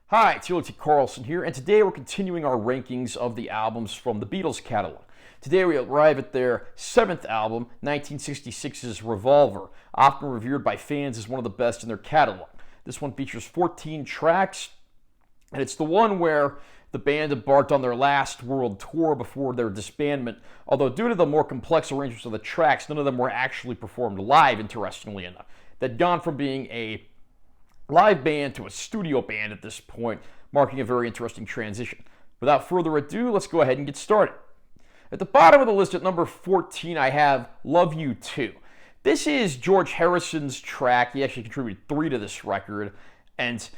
Hi, it's T. Carlson here, and today we're continuing our rankings of the albums from the Beatles catalog. Today we arrive at their seventh album, 1966's Revolver, often revered by fans as one of the best in their catalog. This one features 14 tracks, and it's the one where the band embarked on their last world tour before their disbandment, although due to the more complex arrangements of the tracks, none of them were actually performed live, interestingly enough. They'd gone from being a live band to a studio band at this point, marking a very interesting transition. Without further ado, let's go ahead and get started. At the bottom of the list at number 14, I have Love You Too. This is George Harrison's track. He actually contributed 3 to this record, and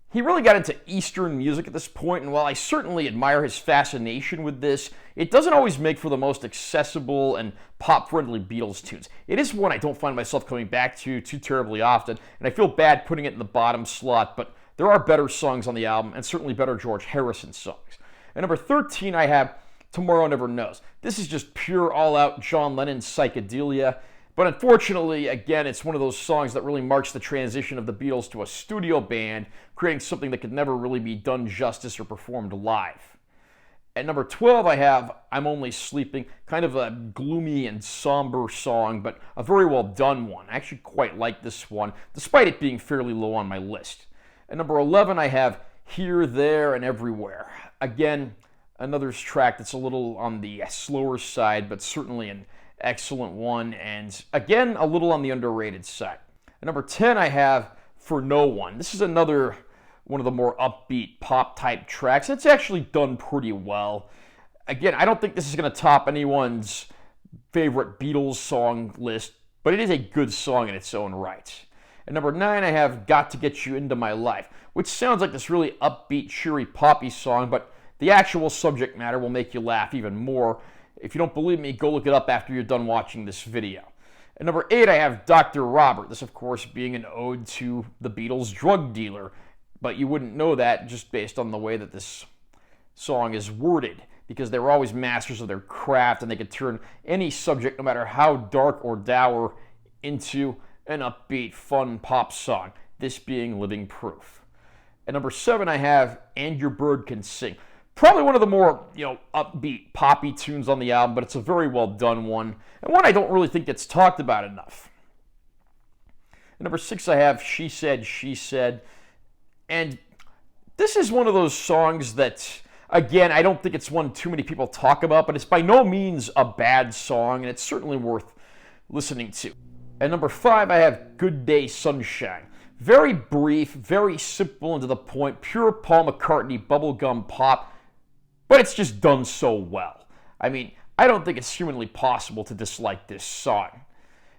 he really got into Eastern music at this point, and while I certainly admire his fascination with this, it doesn't always make for the most accessible and pop-friendly Beatles tunes. It is one I don't find myself coming back to too terribly often, and I feel bad putting it in the bottom slot, but there are better songs on the album, and certainly better George Harrison songs. At number 13, I have Tomorrow Never Knows. This is just pure all-out John Lennon psychedelia. But unfortunately, again, it's one of those songs that really marks the transition of the Beatles to a studio band, creating something that could never really be done justice or performed live. At number 12, I have I'm Only Sleeping, kind of a gloomy and somber song, but a very well done one. I actually quite like this one, despite it being fairly low on my list. At number 11, I have Here, There, and Everywhere. Again, another track that's a little on the slower side, but certainly an excellent one, and again, a little on the underrated side. At number 10, I have For No One. This is another one of the more upbeat pop-type tracks. It's actually done pretty well. Again, I don't think this is going to top anyone's favorite Beatles song list, but it is a good song in its own right. At number 9, I have Got to Get You Into My Life, which sounds like this really upbeat, cheery, poppy song, but the actual subject matter will make you laugh even more. If you don't believe me, go look it up after you're done watching this video. At number 8, I have Dr. Robert. This, of course, being an ode to the Beatles' drug dealer. But you wouldn't know that just based on the way that this song is worded, because they were always masters of their craft, and they could turn any subject, no matter how dark or dour, into an upbeat, fun pop song, this being living proof. At number 7, I have And Your Bird Can Sing. Probably one of the more, upbeat, poppy tunes on the album, but it's a very well done one, and one I don't really think gets talked about enough. At number 6, I have She Said, She Said, and this is one of those songs that, again, I don't think it's one too many people talk about, but it's by no means a bad song, and it's certainly worth listening to. At number 5, I have Good Day Sunshine. Very brief, very simple and to the point, pure Paul McCartney bubblegum pop, but it's just done so well. I mean, I don't think it's humanly possible to dislike this song.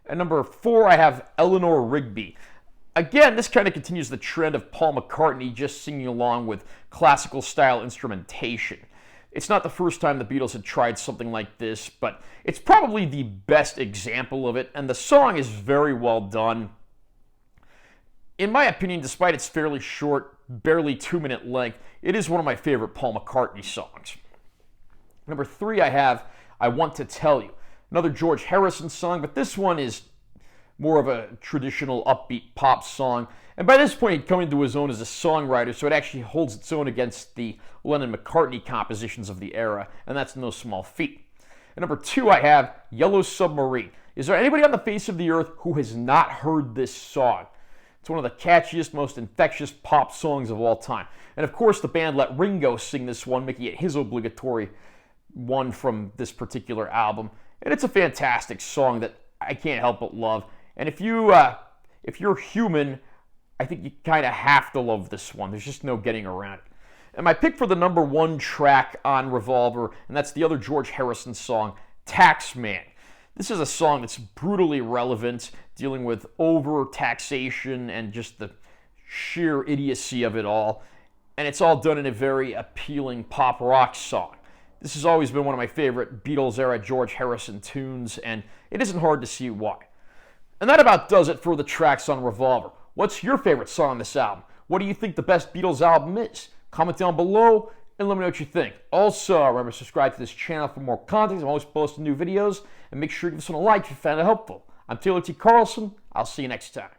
At number 4, I have Eleanor Rigby. Again, this kind of continues the trend of Paul McCartney just singing along with classical style instrumentation. It's not the first time the Beatles had tried something like this, but it's probably the best example of it, and the song is very well done. In my opinion, despite its fairly short, barely 2-minute length, it is one of my favorite Paul McCartney songs. Number 3, I have I Want to Tell You. Another George Harrison song, but this one is more of a traditional upbeat pop song. And by this point, he'd come into his own as a songwriter, so it actually holds its own against the Lennon-McCartney compositions of the era, and that's no small feat. At number 2, I have Yellow Submarine. Is there anybody on the face of the earth who has not heard this song? It's one of the catchiest, most infectious pop songs of all time. And of course, the band let Ringo sing this one, making it his obligatory one from this particular album. And it's a fantastic song that I can't help but love. And if you're human, I think you kind of have to love this one. There's just no getting around it. And my pick for the number 1 track on Revolver, and that's the other George Harrison song, Taxman. This is a song that's brutally relevant, dealing with over-taxation and just the sheer idiocy of it all. And it's all done in a very appealing pop rock song. This has always been one of my favorite Beatles-era George Harrison tunes, and it isn't hard to see why. And that about does it for the tracks on Revolver. What's your favorite song on this album? What do you think the best Beatles album is? Comment down below and let me know what you think. Also, remember to subscribe to this channel for more content. I'm always posting new videos. And make sure you give this one a like if you found it helpful. I'm Taylor T. Carlson. I'll see you next time.